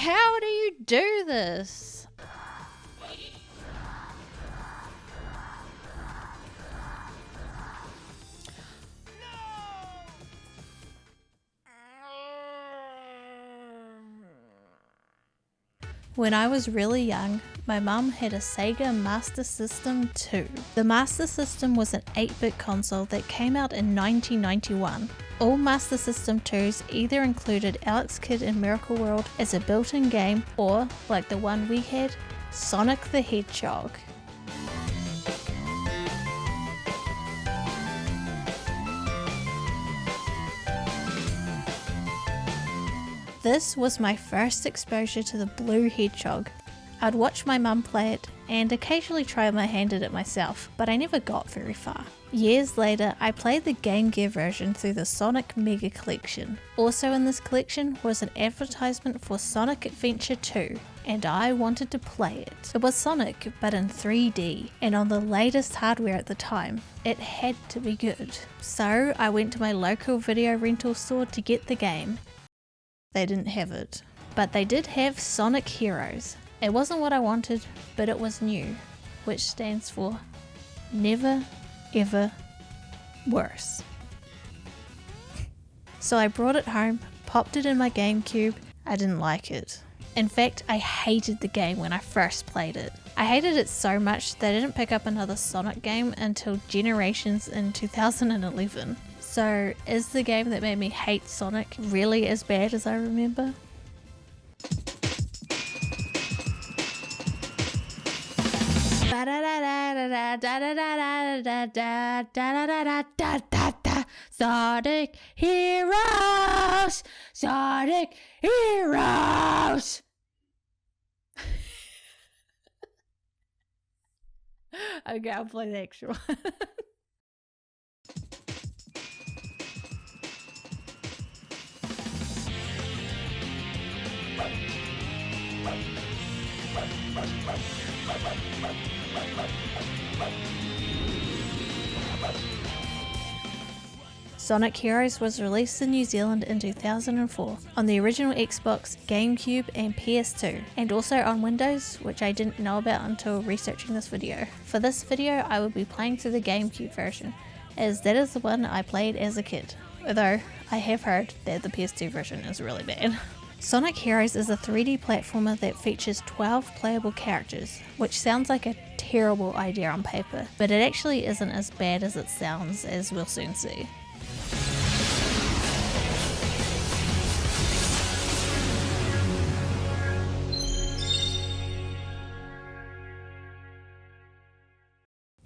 How do you do this? When I was really young, my mum had a Sega Master System 2. The Master System was an 8-bit console that came out in 1991. All Master System 2s either included Alex Kidd in Miracle World as a built-in game or, like the one we had, Sonic the Hedgehog. This was my first exposure to the blue hedgehog. I'd watch my mum play it and occasionally try my hand at it myself, but I never got very far. Years later, I played the Game Gear version through the Sonic Mega Collection. Also in this collection was an advertisement for Sonic Adventure 2, and I wanted to play it. It was Sonic, but in 3D, and on the latest hardware at the time. It had to be good. So I went to my local video rental store to get the game. They didn't have it, but they did have Sonic Heroes. It wasn't what I wanted, but it was new, which stands for never, ever worse. So I brought it home, popped it in my GameCube. I didn't like it. In fact, I hated the game when I first played it. I hated it so much that I didn't pick up another Sonic game until Generations in 2011. So, is the game that made me hate Sonic really as bad as I remember? Sonic Heroes! Sonic Heroes! Okay, I'll play the actual one. Sonic Heroes was released in New Zealand in 2004 on the original Xbox, GameCube and PS2, and also on Windows, which I didn't know about until researching this video. For this video I will be playing through the GameCube version, as that is the one I played as a kid, although I have heard that the PS2 version is really bad. Sonic Heroes is a 3D platformer that features 12 playable characters, which sounds like a terrible idea on paper, but it actually isn't as bad as it sounds, as we'll soon see.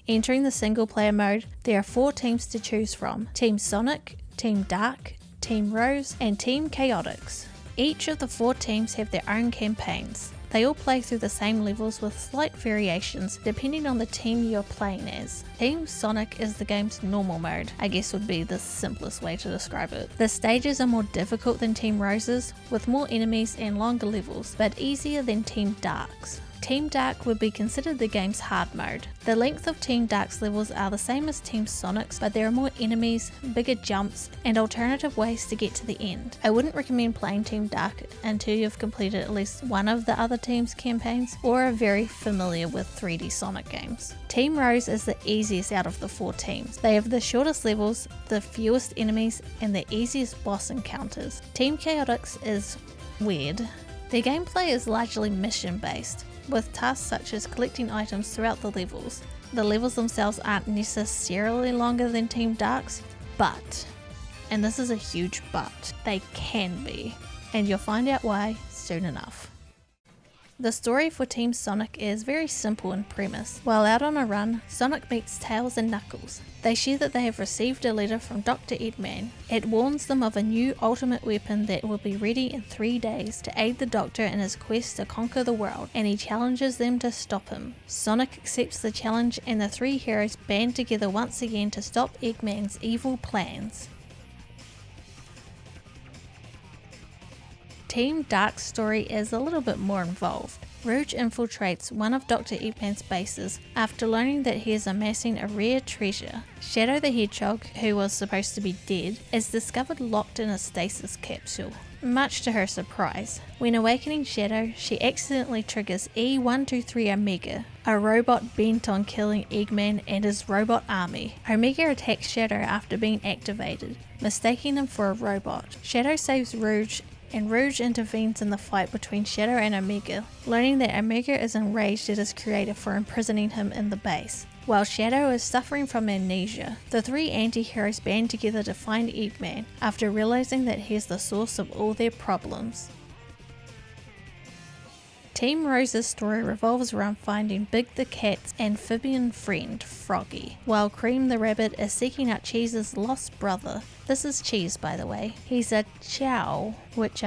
Entering the single player mode, there are 4 teams to choose from: Team Sonic, Team Dark, Team Rose and Team Chaotix. Each of the 4 teams have their own campaigns. They all play through the same levels with slight variations depending on the team you're playing as. Team Sonic is the game's normal mode, I guess would be the simplest way to describe it. The stages are more difficult than Team Rose's, with more enemies and longer levels, but easier than Team Dark's. Team Dark would be considered the game's hard mode. The length of Team Dark's levels are the same as Team Sonic's, but there are more enemies, bigger jumps, and alternative ways to get to the end. I wouldn't recommend playing Team Dark until you've completed at least one of the other team's campaigns or are very familiar with 3D Sonic games. Team Rose is the easiest out of the 4 teams. They have the shortest levels, the fewest enemies, and the easiest boss encounters. Team Chaotix is weird. Their gameplay is largely mission based, with tasks such as collecting items throughout the levels. The levels themselves aren't necessarily longer than Team Dark's, but, and this is a huge but, they can be, and you'll find out why soon enough. The story for Team Sonic is very simple in premise. While out on a run, Sonic meets Tails and Knuckles. They share that they have received a letter from Dr. Eggman. It warns them of a new ultimate weapon that will be ready in 3 days to aid the Doctor in his quest to conquer the world, and he challenges them to stop him. Sonic accepts the challenge and the 3 heroes band together once again to stop Eggman's evil plans. Team Dark's story is a little bit more involved. Rouge infiltrates one of Dr. Eggman's bases after learning that he is amassing a rare treasure. Shadow the Hedgehog, who was supposed to be dead, is discovered locked in a stasis capsule. much to her surprise. When awakening Shadow, she accidentally triggers E123 Omega, a robot bent on killing Eggman and his robot army. Omega attacks Shadow after being activated, mistaking him for a robot. Shadow saves Rouge, and Rouge intervenes in the fight between Shadow and Omega, learning that Omega is enraged at his creator for imprisoning him in the base. While Shadow is suffering from amnesia, the three anti-heroes band together to find Eggman after realizing that he is the source of all their problems. Team Rose's story revolves around finding Big the Cat's amphibian friend, Froggy, while Cream the Rabbit is seeking out Cheese's lost brother. This is Cheese, by the way. He's a chow, which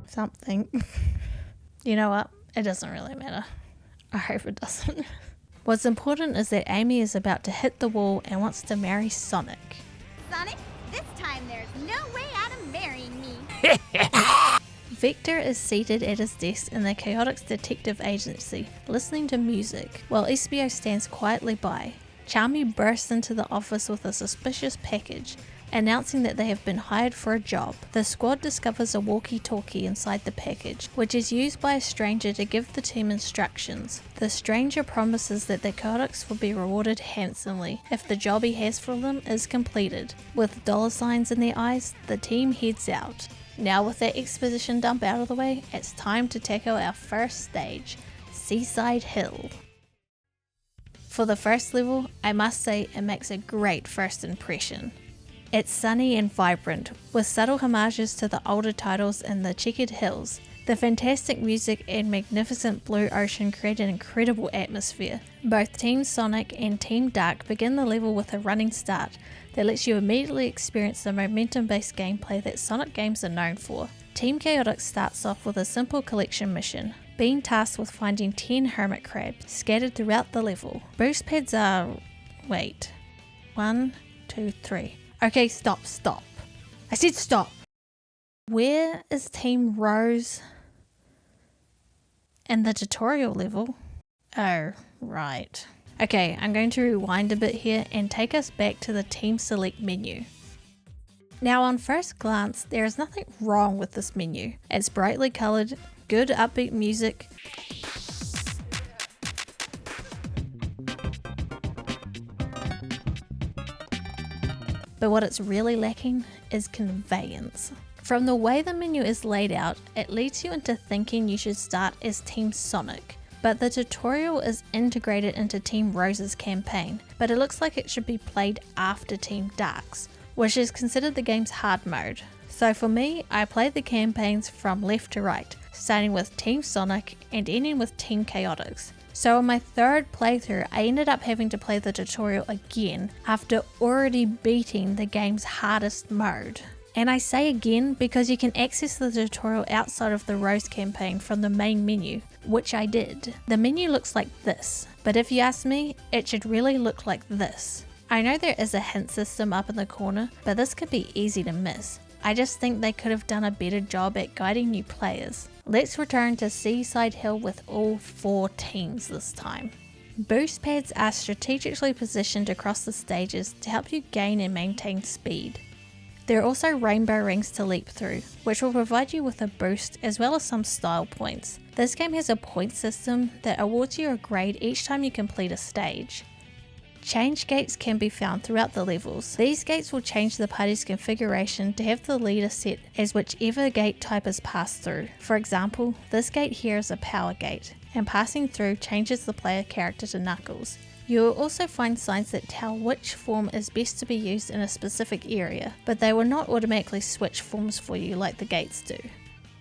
something. You know what? It doesn't really matter. I hope it doesn't. What's important is that Amy is about to hit the wall and wants to marry Sonic. Sonic, this time there's no way out of marrying me. Vector is seated at his desk in the Chaotix Detective Agency, listening to music, while Espio stands quietly by. Charmy bursts into the office with a suspicious package, announcing that they have been hired for a job. The squad discovers a walkie-talkie inside the package, which is used by a stranger to give the team instructions. The stranger promises that the Chaotix will be rewarded handsomely if the job he has for them is completed. With dollar signs in their eyes, the team heads out. Now with that exposition dump out of the way, it's time to tackle our first stage, Seaside Hill. For the first level, I must say it makes a great first impression. It's sunny and vibrant, with subtle homages to the older titles and the checkered hills. The fantastic music and magnificent blue ocean create an incredible atmosphere. Both Team Sonic and Team Dark begin the level with a running start that lets you immediately experience the momentum-based gameplay that Sonic games are known for. Team Chaotix starts off with a simple collection mission, being tasked with finding 10 hermit crabs scattered throughout the level. Boost pads are... wait. 1, 2, 3. Okay, stop. I said stop! Where is Team Rose in the tutorial level? Oh, right. Okay, I'm going to rewind a bit here and take us back to the Team Select menu. Now on first glance, there is nothing wrong with this menu. It's brightly coloured, good upbeat music, but what it's really lacking is conveyance. From the way the menu is laid out, it leads you into thinking you should start as Team Sonic, but the tutorial is integrated into Team Rose's campaign, but it looks like it should be played after Team Dark's, which is considered the game's hard mode. So for me, I played the campaigns from left to right, starting with Team Sonic and ending with Team Chaotix. So on my third playthrough, I ended up having to play the tutorial again after already beating the game's hardest mode. And I say again because you can access the tutorial outside of the Rose campaign from the main menu, which I did. The menu looks like this, but if you ask me, it should really look like this. I know there is a hint system up in the corner, but this could be easy to miss. I just think they could have done a better job at guiding new players. Let's return to Seaside Hill with all 4 teams this time. Boost pads are strategically positioned across the stages to help you gain and maintain speed. There are also rainbow rings to leap through, which will provide you with a boost as well as some style points. This game has a point system that awards you a grade each time you complete a stage. Change gates can be found throughout the levels. These gates will change the party's configuration to have the leader set as whichever gate type is passed through. For example, this gate here is a power gate, and passing through changes the player character to Knuckles. You will also find signs that tell which form is best to be used in a specific area, but they will not automatically switch forms for you like the gates do.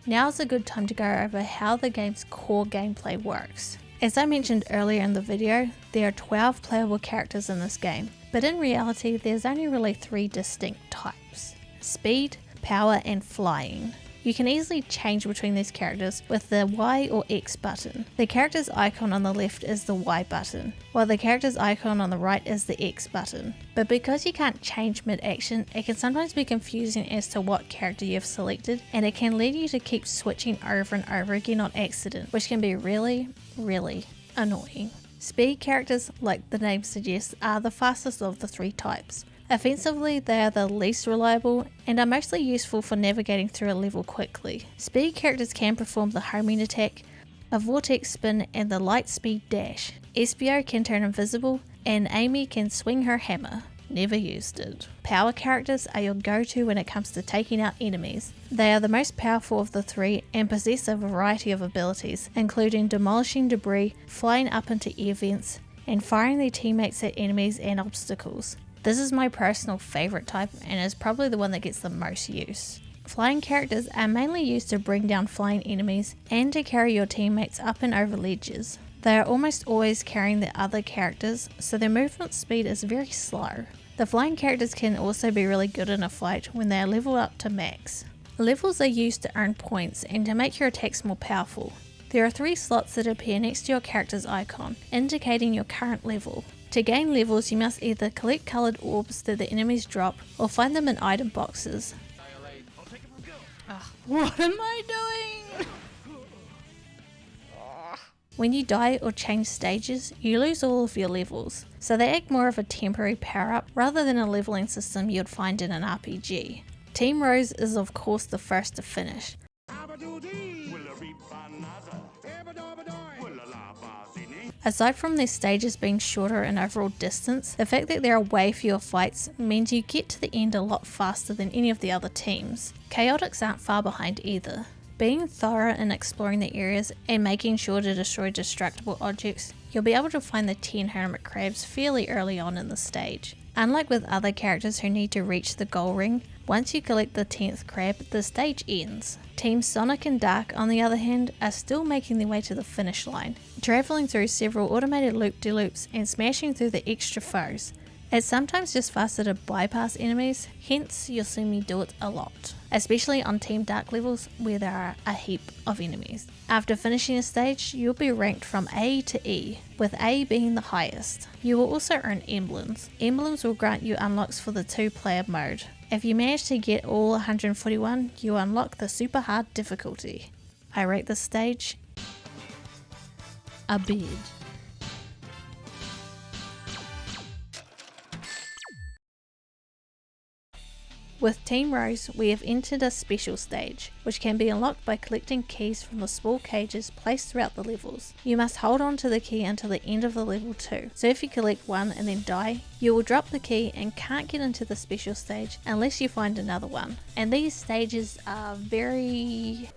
Now is a good time to go over how the game's core gameplay works. As I mentioned earlier in the video, there are 12 playable characters in this game, but in reality there's only really 3 distinct types: speed, power, and flying. You can easily change between these characters with the Y or X button. The character's icon on the left is the Y button, while the character's icon on the right is the X button. But because you can't change mid-action, it can sometimes be confusing as to what character you have selected, and it can lead you to keep switching over and over again on accident, which can be really annoying. Speed characters, like the name suggests, are the fastest of the 3 types. Offensively, they are the least reliable and are mostly useful for navigating through a level quickly. Speed characters can perform the homing attack, a vortex spin and the light speed dash. Espio can turn invisible and Amy can swing her hammer. Never used it. Power characters are your go-to when it comes to taking out enemies. They are the most powerful of the three and possess a variety of abilities, including demolishing debris, flying up into air vents, and firing their teammates at enemies and obstacles. This is my personal favourite type and is probably the one that gets the most use. Flying characters are mainly used to bring down flying enemies and to carry your teammates up and over ledges. They are almost always carrying the other characters, so their movement speed is very slow. The flying characters can also be really good in a fight when they are leveled up to max. Levels are used to earn points and to make your attacks more powerful. There are 3 slots that appear next to your character's icon, indicating your current level. To gain levels, you must either collect coloured orbs that the enemies drop or find them in item boxes. What am I doing? When you die or change stages, you lose all of your levels, so they act more of a temporary power-up rather than a leveling system you'd find in an RPG. Team Rose is of course the first to finish. Aside from their stages being shorter in overall distance, the fact that there are way fewer fights means you get to the end a lot faster than any of the other teams. Chaotix aren't far behind either. Being thorough in exploring the areas and making sure to destroy destructible objects, you'll be able to find the 10 hermit crabs fairly early on in the stage. Unlike with other characters who need to reach the goal ring, once you collect the 10th crab, the stage ends. Teams Sonic and Dark, on the other hand, are still making their way to the finish line, travelling through several automated loop-de-loops and smashing through the extra foes. It's sometimes just faster to bypass enemies, hence you'll see me do it a lot, especially on Team Dark levels where there are a heap of enemies. After finishing a stage, you'll be ranked from A to E, with A being the highest. You will also earn emblems. Emblems will grant you unlocks for the 2-player mode. If you manage to get all 141, you unlock the super hard difficulty. I rate this stage a bid. With Team Rose, we have entered a special stage, which can be unlocked by collecting keys from the small cages placed throughout the levels. You must hold on to the key until the end of the level too, so if you collect one and then die, you will drop the key and can't get into the special stage unless you find another one. And these stages are very...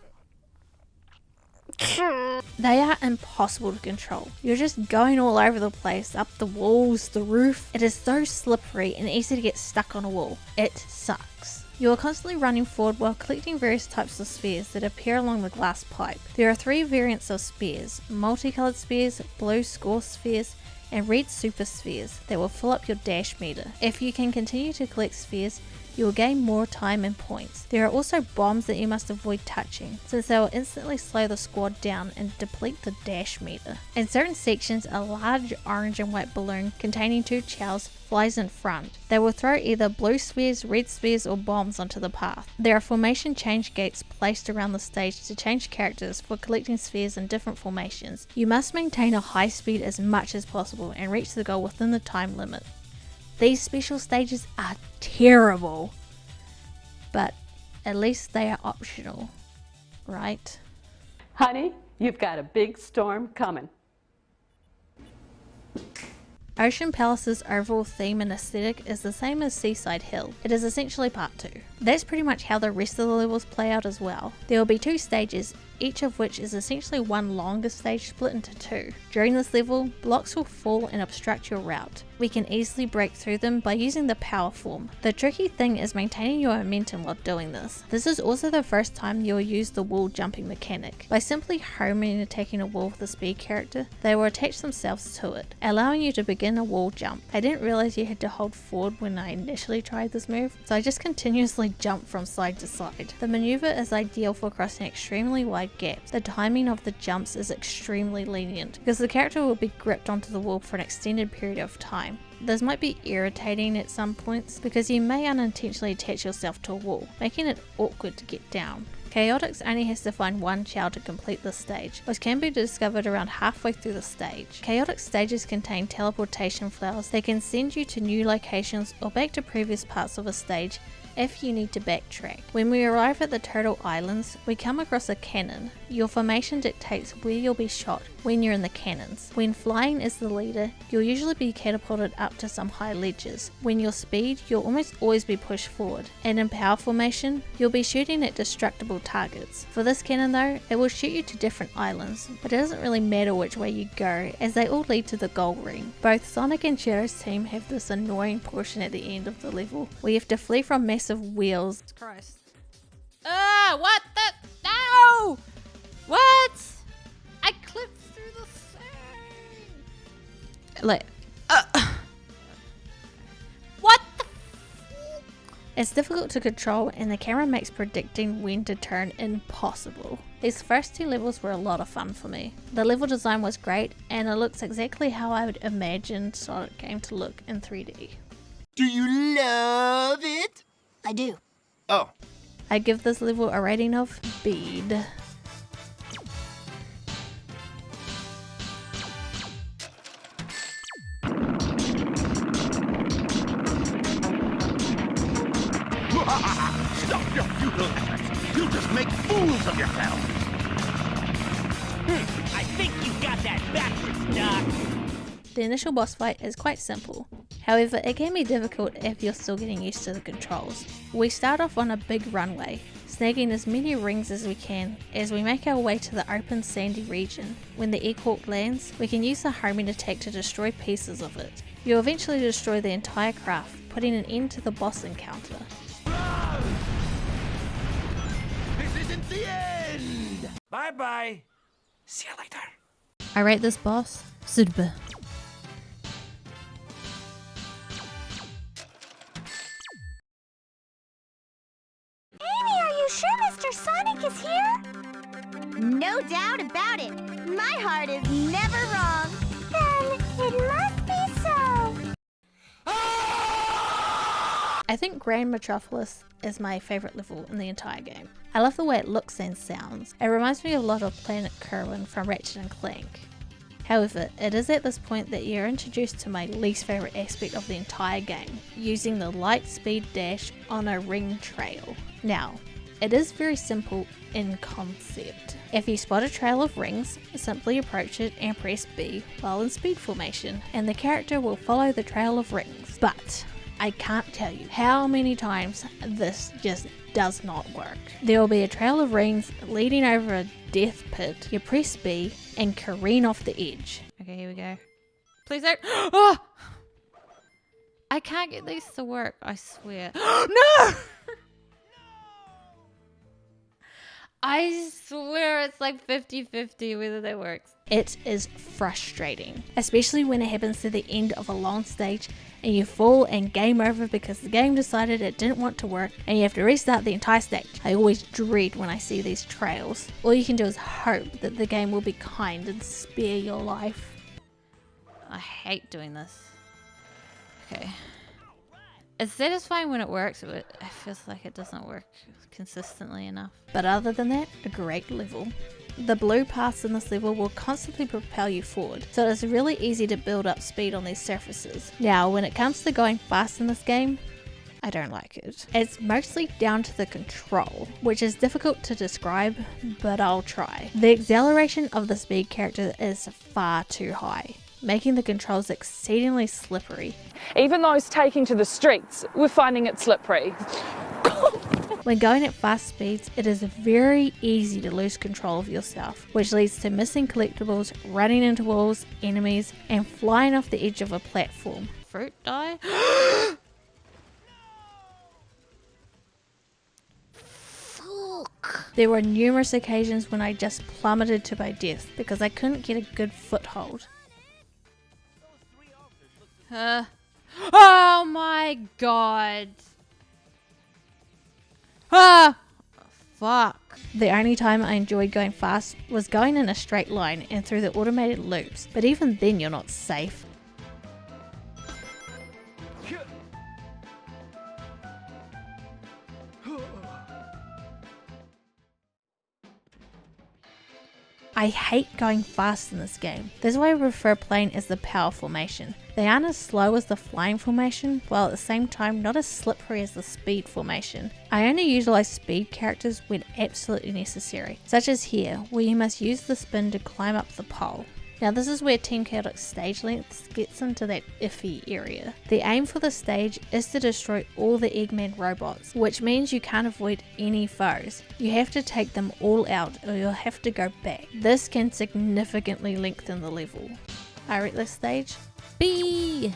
they are impossible to control. You're just going all over the place, up the walls, the roof. It is so slippery and easy to get stuck on a wall. It sucks. You are constantly running forward while collecting various types of spheres that appear along the glass pipe. There are 3 variants of spheres: multicolored spheres, blue score spheres, and red super spheres that will fill up your dash meter. If you can continue to collect spheres, you will gain more time and points. There are also bombs that you must avoid touching, since they will instantly slow the squad down and deplete the dash meter. In certain sections, a large orange and white balloon containing 2 chows flies in front. They will throw either blue spheres, red spheres, or bombs onto the path. There are formation change gates placed around the stage to change characters for collecting spheres in different formations. You must maintain a high speed as much as possible and reach the goal within the time limit. These special stages are terrible, but at least they are optional, right? Honey, you've got a big storm coming. Ocean Palace's overall theme and aesthetic is the same as Seaside Hill. It is essentially part 2. That's pretty much how the rest of the levels play out as well. There will be 2 stages, each of which is essentially one longer stage split into 2. During this level, blocks will fall and obstruct your route. We can easily break through them by using the power form. The tricky thing is maintaining your momentum while doing this. This is also the first time you'll use the wall jumping mechanic. By simply homing and attacking a wall with a speed character, they will attach themselves to it, allowing you to begin a wall jump. I didn't realize you had to hold forward when I initially tried this move, so I just continuously jumped from side to side. The maneuver is ideal for crossing extremely wide gaps. The timing of the jumps is extremely lenient, because the character will be gripped onto the wall for an extended period of time. This might be irritating at some points because you may unintentionally attach yourself to a wall, making it awkward to get down. Chaotix only has to find one shell to complete this stage, which can be discovered around halfway through the stage. Chaotix stages contain teleportation flowers that can send you to new locations or back to previous parts of a stage if you need to backtrack. When we arrive at the Turtle Islands, we come across a cannon. Your formation dictates where you'll be shot when you're in the cannons. When flying is the leader, you'll usually be catapulted up to some high ledges. When you're speed, you'll almost always be pushed forward. And in power formation, you'll be shooting at destructible targets. For this cannon though, it will shoot you to different islands, but it doesn't really matter which way you go, as they all lead to the goal ring. Both Sonic and Shadow's team have this annoying portion at the end of the level, where you have to flee from massive wheels. Christ. What the? No! What? I clipped through the thing. Like, What the? it's difficult to control and the camera makes predicting when to turn impossible. These first two levels were a lot of fun for me. The level design was great and it looks exactly how I would imagine Sonic game to look in 3D. Do you love it? I do. Oh. I give this level a rating of Bead. Stop your futile efforts. You'll just make fools of yourself. I think you got that backwards, Doc. The initial boss fight is quite simple. However, it can be difficult if you're still getting used to the controls. We start off on a big runway, snagging as many rings as we can as we make our way to the open sandy region. When the Egg lands, we can use the homing attack to destroy pieces of it. You'll eventually destroy the entire craft, putting an end to the boss encounter. This isn't the end! Bye-bye. See you later. I rate this boss super. Amy, are you sure Mr. Sonic is here? No doubt about it. My heart is never wrong. Then it must be so. I think Grand Metropolis is my favourite level in the entire game. I love the way it looks and sounds. It reminds me a lot of Planet Kerwin from Ratchet and Clank. However, it is at this point that you're introduced to my least favourite aspect of the entire game, using the light speed dash on a ring trail. Now, it is very simple in concept. If you spot a trail of rings, simply approach it and press B while in speed formation, and the character will follow the trail of rings. But I can't tell you how many times this just does not work. There will be a trail of rings leading over a death pit. You press B and careen off the edge. Okay, here we go. Please don't. Oh! I can't get these to work, I swear. No! I swear it's like 50-50 whether that works. It is frustrating, especially when it happens to the end of a long stage and you fall and game over because the game decided it didn't want to work and you have to restart the entire stage. I always dread when I see these trails. All you can do is hope that the game will be kind and spare your life. I hate doing this. Okay. It's satisfying when it works, but it feels like it doesn't work consistently enough. But other than that, a great level. The blue paths in this level will constantly propel you forward, so it's really easy to build up speed on these surfaces. Now, when it comes to going fast in this game, I don't like it. It's mostly down to the control, which is difficult to describe, but I'll try. The acceleration of the speed character is far too high, making the controls exceedingly slippery. Even those taking to the streets, we're finding it slippery. When going at fast speeds, it is very easy to lose control of yourself, which leads to missing collectibles, running into walls, enemies, and flying off the edge of a platform. Fruit die? There were numerous occasions when I just plummeted to my death because I couldn't get a good foothold. Oh my god. Ah! Fuck. The only time I enjoyed going fast was going in a straight line and through the automated loops, but even then you're not safe. I hate going fast in this game. That's why I prefer playing as the power formation. They aren't as slow as the flying formation, while at the same time not as slippery as the speed formation. I only utilise speed characters when absolutely necessary, such as here, where you must use the spin to climb up the pole. Now this is where Team Chaotic's stage length gets into that iffy area. The aim for the stage is to destroy all the Eggman robots, which means you can't avoid any foes. You have to take them all out or you'll have to go back. This can significantly lengthen the level. I rate this stage B.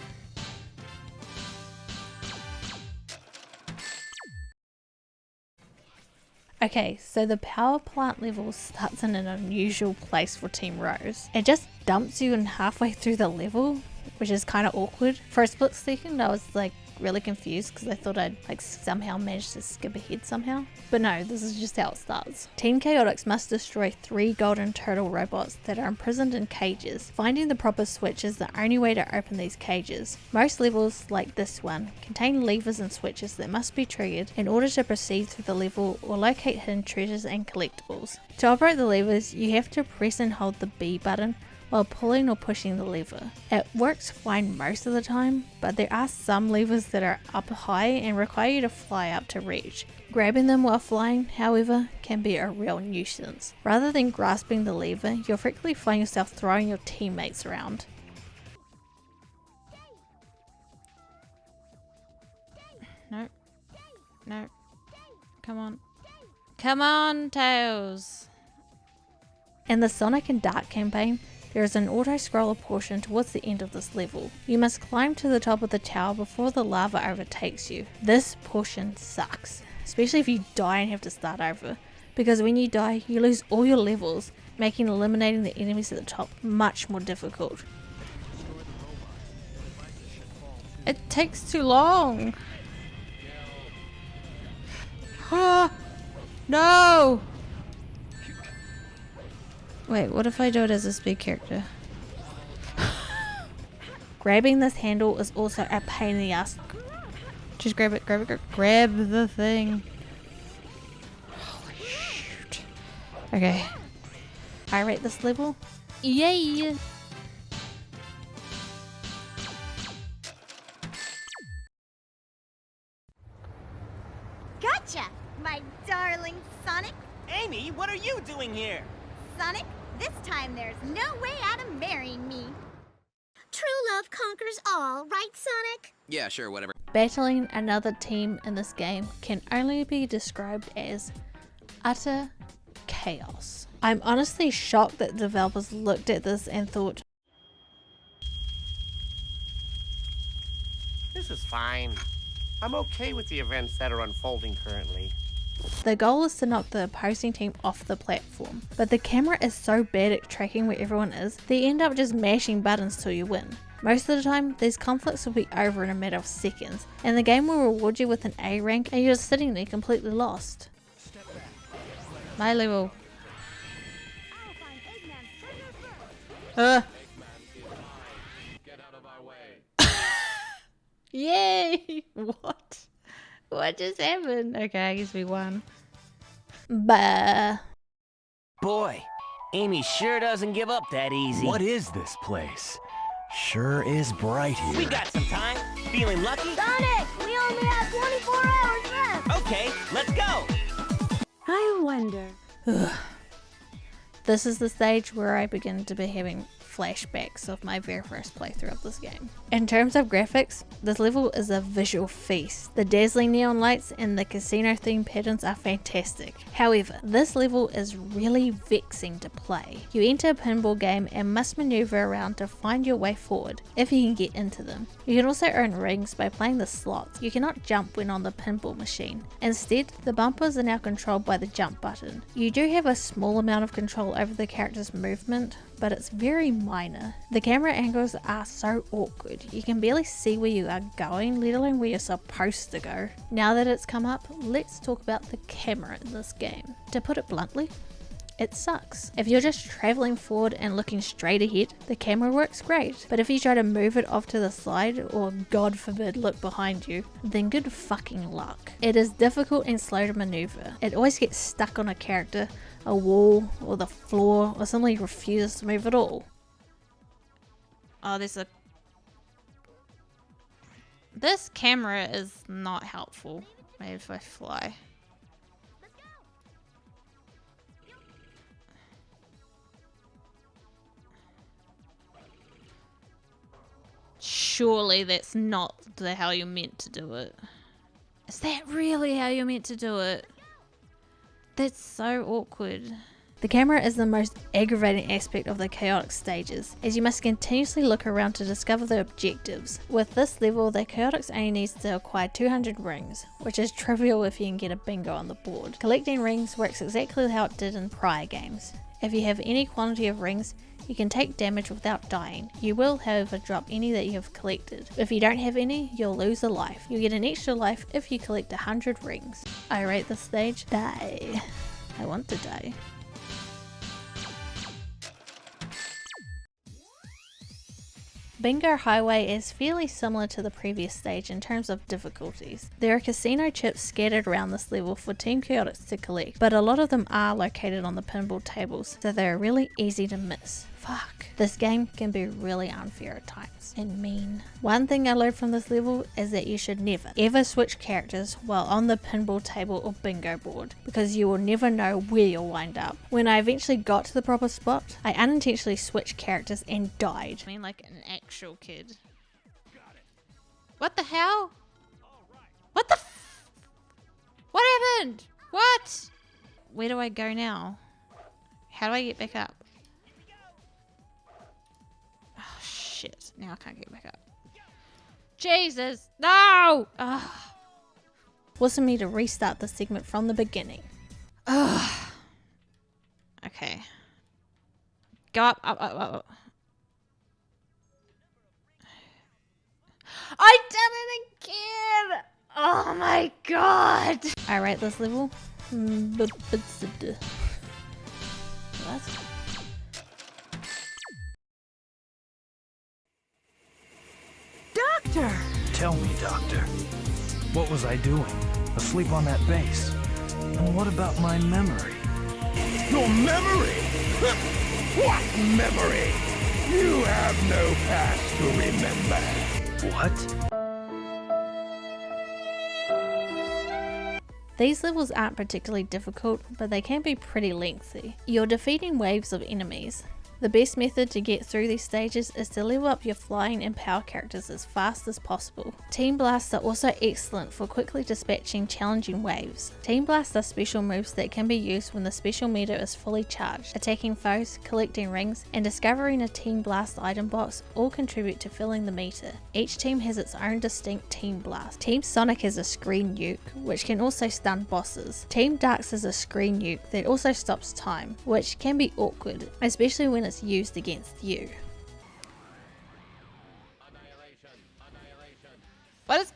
Okay, so the power plant level starts in an unusual place for Team Rose. It just dumps you in halfway through the level, which is kind of awkward. For a split second I was like really confused because I thought I'd like somehow managed to skip ahead somehow. But no, this is just how it starts. Team Chaotix must destroy 3 golden turtle robots that are imprisoned in cages. Finding the proper switch is the only way to open these cages. Most levels, like this one, contain levers and switches that must be triggered in order to proceed through the level or locate hidden treasures and collectibles. To operate the levers, you have to press and hold the B button while pulling or pushing the lever. It works fine most of the time, but there are some levers that are up high and require you to fly up to reach. Grabbing them while flying, however, can be a real nuisance. Rather than grasping the lever, you'll frequently find yourself throwing your teammates around. No. No. Come on. Come on, Tails! In the Sonic and Dark campaign, there is an auto-scroller portion towards the end of this level. You must climb to the top of the tower before the lava overtakes you. This portion sucks, especially if you die and have to start over, because when you die you lose all your levels, making eliminating the enemies at the top much more difficult. It takes too long! Ah! No! Wait, what if I do it as a speed character? Grabbing this handle is also a pain in the ass. Just grab it, grab it, grab the thing. Holy shoot. Okay. I rate this level Yay! Gotcha, my darling Sonic. Amy, what are you doing here? Sonic, this time there's no way out of marrying me. True love conquers all, right, Sonic? Yeah, sure, whatever. Battling another team in this game can only be described as utter chaos. I'm honestly shocked that developers looked at this and thought, This is fine. I'm okay with the events that are unfolding currently. the goal is to knock the opposing team off the platform, but the camera is so bad at tracking where everyone is, they end up just mashing buttons till you win. Most of the time, these conflicts will be over in a matter of seconds, and the game will reward you with an A rank and you're sitting there completely lost. My level. I'll find Eggman's treasure first. Get out of our way. Yay! What? What just happened? Okay, I guess we won. Bah. Boy, Amy sure doesn't give up that easy. What is this place? Sure is bright here. We got some time. Feeling lucky? Sonic, we only have 24 hours left. Okay, let's go. I wonder. This is the stage where I begin to be having flashbacks of my very first playthrough of this game. In terms of graphics, this level is a visual feast. The dazzling neon lights and the casino themed patterns are fantastic. However, this level is really vexing to play. You enter a pinball game and must maneuver around to find your way forward, if you can get into them. You can also earn rings by playing the slots. You cannot jump when on the pinball machine. Instead, the bumpers are now controlled by the jump button. You do have a small amount of control over the character's movement, but it's very minor. The camera angles are so awkward. You can barely see where you are going, let alone where you're supposed to go. Now that it's come up, let's talk about the camera in this game. To put it bluntly, it sucks. If you're just traveling forward and looking straight ahead, the camera works great, but if you try to move it off to the side or god forbid look behind you, then good fucking luck. It is difficult and slow to maneuver. It always gets stuck on a character, a wall, or the floor, or simply refuses to move at all. Oh, this camera is not helpful. Maybe if I fly. Surely that's not how you're meant to do it. Is that really how you're meant to do it? That's so awkward. The camera is the most aggravating aspect of the chaotic stages, as you must continuously look around to discover the objectives. With this level, the chaotix only needs to acquire 200 rings, which is trivial if you can get a bingo on the board. Collecting rings works exactly how it did in prior games. If you have any quantity of rings, you can take damage without dying. You will, however, drop any that you have collected. If you don't have any, you'll lose a life. You get an extra life if you collect 100 rings. I rate this stage die. I want to die. Bingo Highway is fairly similar to the previous stage in terms of difficulties. There are casino chips scattered around this level for Team Chaotix to collect, but a lot of them are located on the pinball tables, so they are really easy to miss. Fuck. This game can be really unfair at times and mean. One thing I learned from this level is that you should never ever switch characters while on the pinball table or bingo board, because you will never know where you'll wind up. When I eventually got to the proper spot, I unintentionally switched characters and died. I mean, like an actual kid. What the hell? What the what happened? What? Where do I go now? How do I get back up? Oh shit, now I can't get back up. Jesus, no! Ugh. Forcing me to restart the segment from the beginning. Ugh. Okay. Go up, up, up, up. I did it again! Oh my god! I rate this level. What? Doctor! Tell me, Doctor. What was I doing? Asleep on that base? And what about my memory? Your memory? What memory? You have no past to remember. What? These levels aren't particularly difficult, but they can be pretty lengthy. You're defeating waves of enemies. The best method to get through these stages is to level up your flying and power characters as fast as possible. Team Blasts are also excellent for quickly dispatching challenging waves. Team Blasts are special moves that can be used when the special meter is fully charged. Attacking foes, collecting rings, and discovering a Team Blast item box all contribute to filling the meter. Each team has its own distinct Team Blast. Team Sonic has a screen nuke, which can also stun bosses. Team Darks has a screen nuke that also stops time, which can be awkward, especially when it's used against you. What is...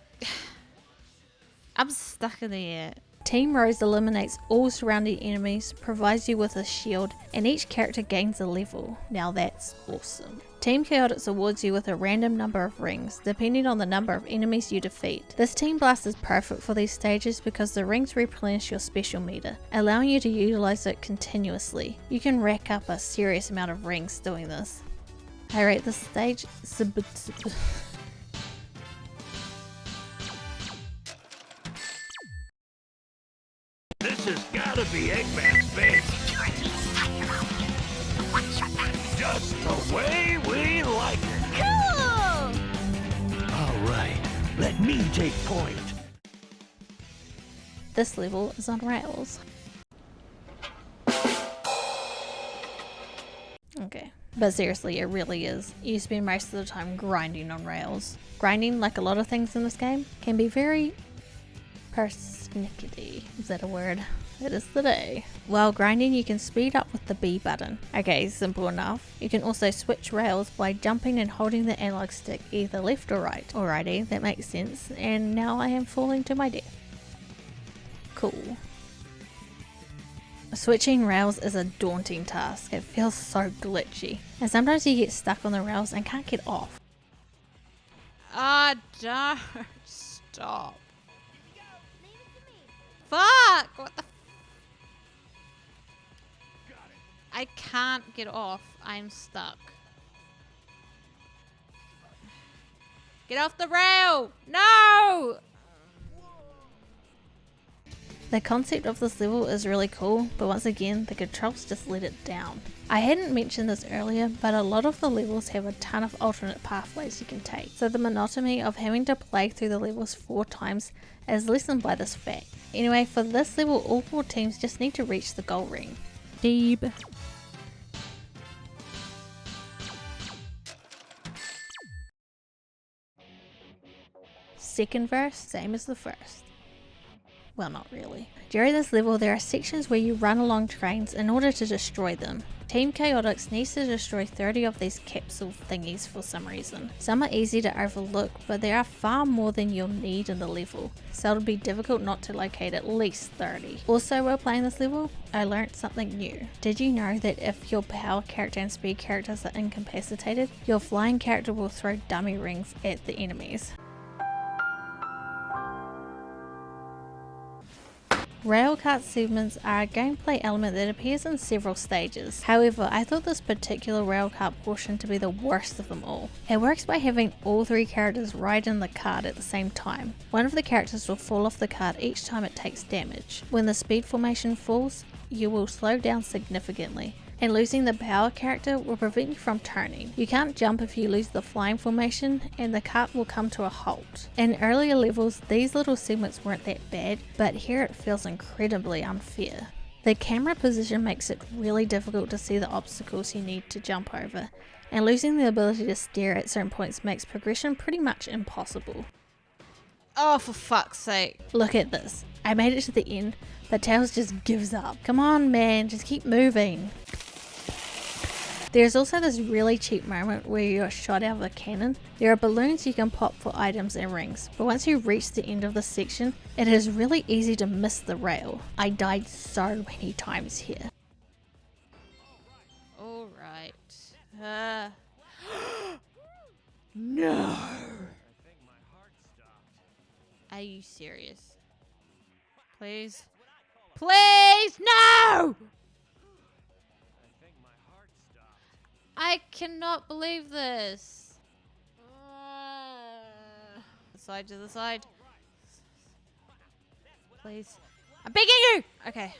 I'm stuck in the air. Team Rose eliminates all surrounding enemies, provides you with a shield, and each character gains a level. Now that's awesome. Team Chaotix awards you with a random number of rings, depending on the number of enemies you defeat. This Team Blast is perfect for these stages because the rings replenish your special meter, allowing you to utilize it continuously. You can rack up a serious amount of rings doing this. I rate this stage This has gotta be Eggman's base. Just the way we like it. Cool! All right, let me take point. This level is on rails. Okay, but seriously, it really is. You spend most of the time grinding on rails. Grinding, like a lot of things in this game, can be very persnickety. Is that a word? It is today. While grinding, you can speed up with the B button. Okay, simple enough. You can also switch rails by jumping and holding the analog stick either left or right. Alrighty, that makes sense. And now I am falling to my death. Cool. Switching rails is a daunting task. It feels so glitchy. And sometimes you get stuck on the rails and can't get off. Ah, don't stop. Fuck! What the? I can't get off. I'm stuck. Get off the rail! No! The concept of this level is really cool, but once again, the controls just let it down. I hadn't mentioned this earlier, but a lot of the levels have a ton of alternate pathways you can take, so the monotony of having to play through the levels 4 times is lessened by this fact. Anyway, for this level, all 4 teams just need to reach the goal ring. Deep. Second verse, same as the first. Well, not really. During this level, there are sections where you run along trains in order to destroy them. Team Chaotix needs to destroy 30 of these capsule thingies for some reason. Some are easy to overlook, but there are far more than you'll need in the level, so it'll be difficult not to locate at least 30. Also, while playing this level, I learned something new. Did you know that if your power character and speed characters are incapacitated, your flying character will throw dummy rings at the enemies? Railcart segments are a gameplay element that appears in several stages. However, I thought this particular railcart portion to be the worst of them all. It works by having all 3 characters ride in the cart at the same time. One of the characters will fall off the cart each time it takes damage. When the speed formation falls, you will slow down significantly, and losing the power character will prevent you from turning. You can't jump if you lose the flying formation, and the cart will come to a halt. In earlier levels, these little segments weren't that bad, but here it feels incredibly unfair. The camera position makes it really difficult to see the obstacles you need to jump over, and losing the ability to stare at certain points makes progression pretty much impossible. Oh, for fuck's sake. Look at this. I made it to the end, but Tails just gives up. Come on, man, just keep moving. There's also this really cheap moment where you're shot out of a cannon. There are balloons you can pop for items and rings, but once you reach the end of the section, it is really easy to miss the rail. I died so many times here. Alright. No! Are you serious? Please? Please! No! I cannot believe this. Side to the side. Please. I'm begging you! Okay.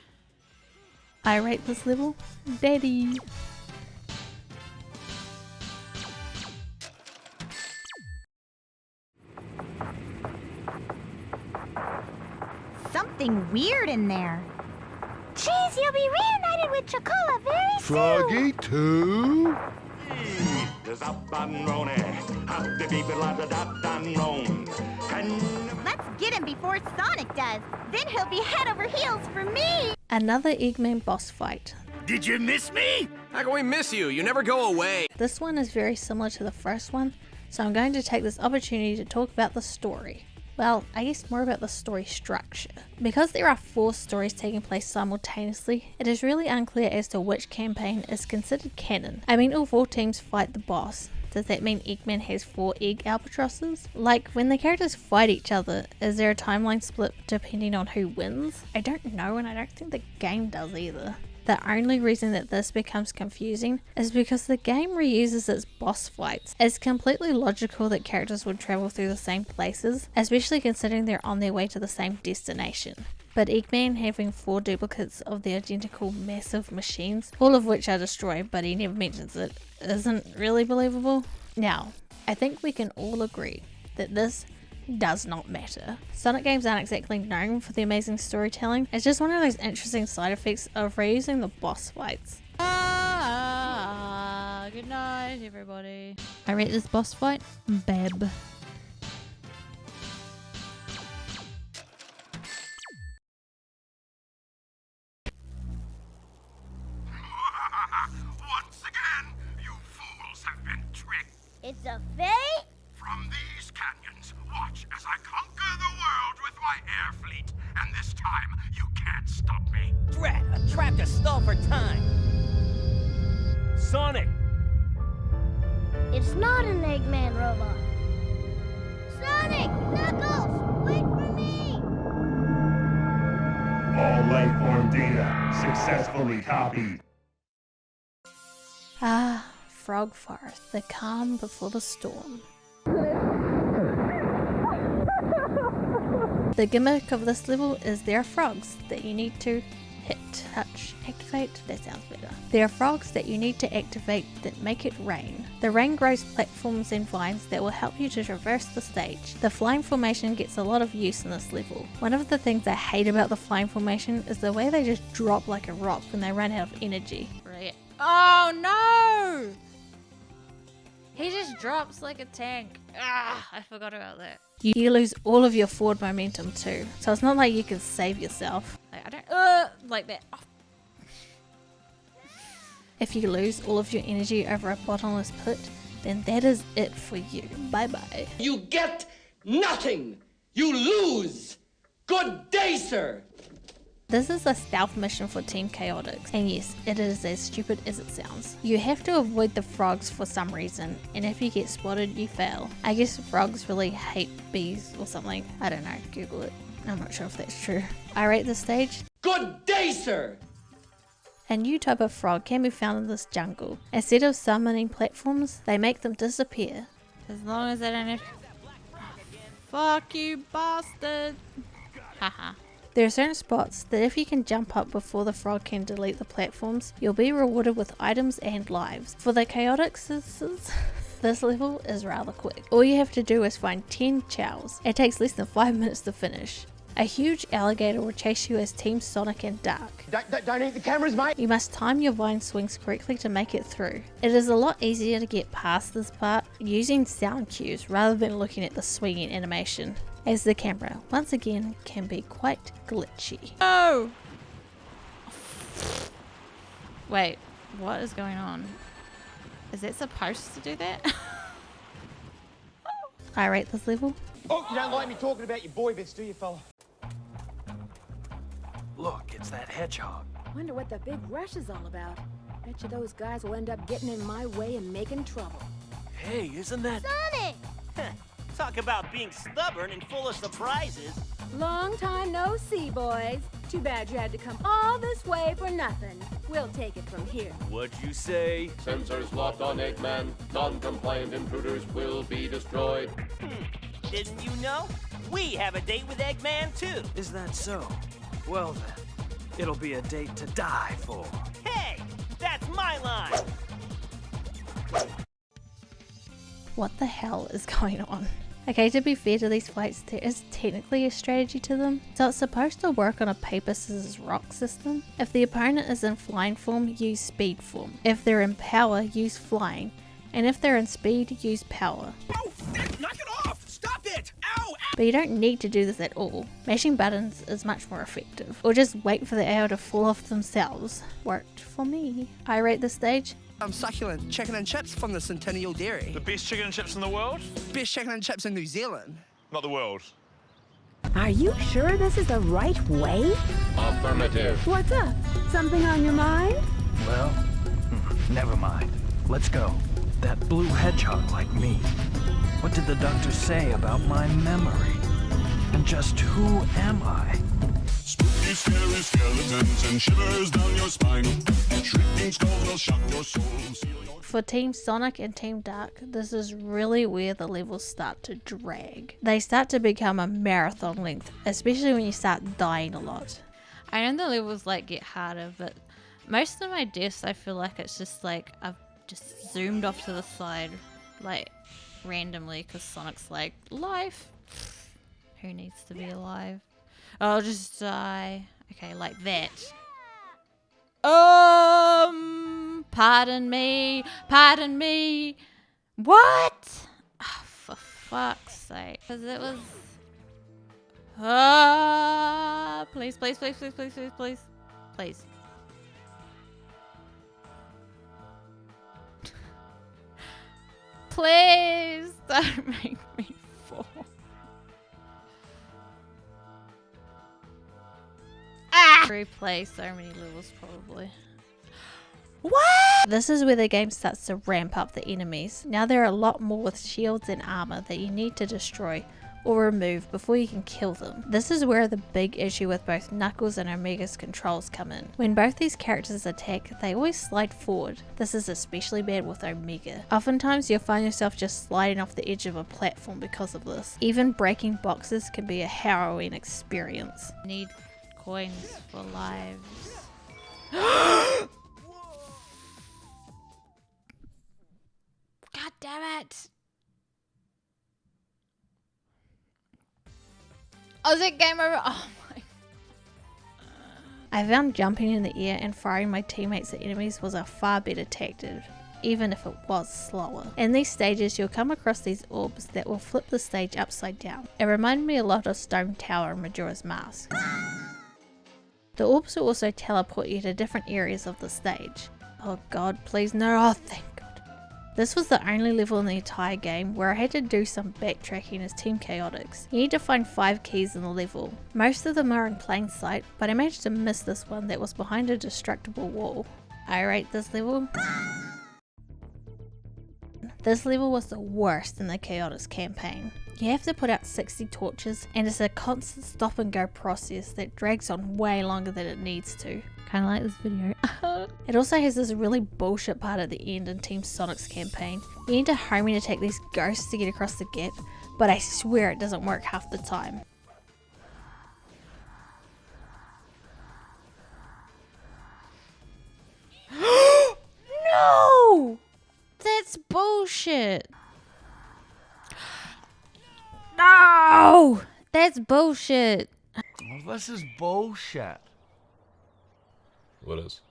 I rate this level Daddy. Something weird in there. Jeez, you'll be reunited with Chocola very soon. Froggy too? Let's get him before Sonic does. Then he'll be head over heels for me. Another Eggman boss fight. Did you miss me? How can we miss you? You never go away. This one is very similar to the first one, so I'm going to take this opportunity to talk about the story. Well, I guess more about the story structure. Because there are 4 stories taking place simultaneously, it is really unclear as to which campaign is considered canon. I mean, all 4 teams fight the boss. Does that mean Eggman has 4 egg albatrosses? Like, when the characters fight each other, is there a timeline split depending on who wins? I don't know, and I don't think the game does either. The only reason that this becomes confusing is because the game reuses its boss fights. It's completely logical that characters would travel through the same places, especially considering they're on their way to the same destination. But Eggman having 4 duplicates of the identical massive machines, all of which are destroyed but he never mentions it, isn't really believable. Now, I think we can all agree that this does not matter. Sonic games aren't exactly known for the amazing storytelling. It's just one of those interesting side effects of reusing the boss fights. Good night, everybody. I rate this boss fight Beb. Once again, you fools have been tricked. It's a fate? From these canyons, watch as I conquer the world with my air fleet. And this time, you can't stop me. Drat, a trap to more time. Sonic! It's not an Eggman robot. Sonic! Knuckles! Wait for me! All life form data successfully copied. Ah, Frog Forest, the calm before the storm. The gimmick of this level is there are frogs that you need to hit, touch, activate. That sounds better. There are frogs that you need to activate that make it rain. The rain grows platforms and vines that will help you to traverse the stage. The flying formation gets a lot of use in this level. One of the things I hate about the flying formation is the way they just drop like a rock when they run out of energy. Right. Oh no! He just drops like a tank. Ah, I forgot about that. You lose all of your forward momentum too, so it's not like you can save yourself. Like, I don't like that. Oh. If you lose all of your energy over a bottomless pit, then that is it for you. Bye bye. You get nothing! You lose! Good day, sir! This is a stealth mission for Team Chaotix, and yes, it is as stupid as it sounds. You have to avoid the frogs for some reason, and if you get spotted, you fail. I guess frogs really hate bees or something. I don't know, Google it. I'm not sure if that's true. I rate this stage. Good day, sir! A new type of frog can be found in this jungle. Instead of summoning platforms, they make them disappear. As long as I don't have... Fuck you, bastard! Haha. There are certain spots that if you can jump up before the frog can delete the platforms, you'll be rewarded with items and lives. For the Chaotixes, this level is rather quick. All you have to do is find 10 chows. It takes less than 5 minutes to finish. A huge alligator will chase you as Team Sonic and Dark. Don't eat the cameras, mate! You must time your vine swings correctly to make it through. It is a lot easier to get past this part using sound cues rather than looking at the swinging animation, as the camera, once again, can be quite glitchy. Oh! Wait, what is going on? Is it supposed to do that? I rate this level. Oh, you don't like me talking about your boy bits, do you, fella? Look, it's that hedgehog. Wonder what the big rush is all about. Bet you those guys will end up getting in my way and making trouble. Hey, isn't that... Sonic! Talk about being stubborn and full of surprises. Long time no see, boys. Too bad you had to come all this way for nothing. We'll take it from here. What'd you say? Sensors locked on Eggman. Non-compliant intruders will be destroyed. Didn't you know? We have a date with Eggman, too. Is that so? Well then, it'll be a date to die for. Hey, that's my line. What the hell is going on? Okay, to be fair to these fights, there is technically a strategy to them. So it's supposed to work on a paper, scissors, rock system. If the opponent is in flying form, use speed form. If they're in power, use flying. And if they're in speed, use power. Oh, knock it off! Stop it! Ow! But you don't need to do this at all. Mashing buttons is much more effective. Or just wait for the arrow to fall off themselves. Worked for me. I rate this stage. Succulent chicken and chips from the Centennial Dairy. The best chicken and chips in the world? Best chicken and chips in New Zealand. Not the world. Are you sure this is the right way? Affirmative. What's up? Something on your mind? Well, never mind. Let's go. That blue hedgehog like me. What did the doctor say about my memory? And just who am I? Spooky, scary skeletons and shivers down your spine. Shrieking skulls will shock your soul. For Team Sonic and Team Dark, this is really where the levels start to drag. They start to become a marathon length, especially when you start dying a lot. I know the levels like get harder, but most of my deaths I feel like it's just like I've just zoomed off to the side like randomly because Sonic's like, life? Who needs to be alive? I'll just die. Okay, like that. Pardon me. Pardon me. What? Oh, for fuck's sake. Because it was... please, please, please, please, please, please, please. Please. Please don't make me fall. Replay so many levels probably. What? This is where the game starts to ramp up the enemies. Now there are a lot more with shields and armor that you need to destroy or remove before you can kill them. This is where the big issue with both Knuckles and Omega's controls come in. When both these characters attack, they always slide forward. This is especially bad with Omega. Oftentimes you'll find yourself just sliding off the edge of a platform because of this. Even breaking boxes can be a harrowing experience. Need coins for lives. God damn it! Oh, is it game over? Oh my. I found jumping in the air and firing my teammates at enemies was a far better tactic, even if it was slower. In these stages you'll come across these orbs that will flip the stage upside down. It reminded me a lot of Stone Tower and Majora's Mask. The orbs will also teleport you to different areas of the stage. Oh god, please no, oh thank god. This was the only level in the entire game where I had to do some backtracking as Team Chaotix. You need to find 5 keys in the level. Most of them are in plain sight, but I managed to miss this one that was behind a destructible wall. I rate this level. This level was the worst in the Chaotix campaign. You have to put out 60 torches and it's a constant stop and go process that drags on way longer than it needs to. Kinda like this video. It also has this really bullshit part at the end in Team Sonic's campaign. You need to homing attack these ghosts to get across the gap, but I swear it doesn't work half the time. No! That's bullshit. No! That's bullshit. Well, this is bullshit. What is?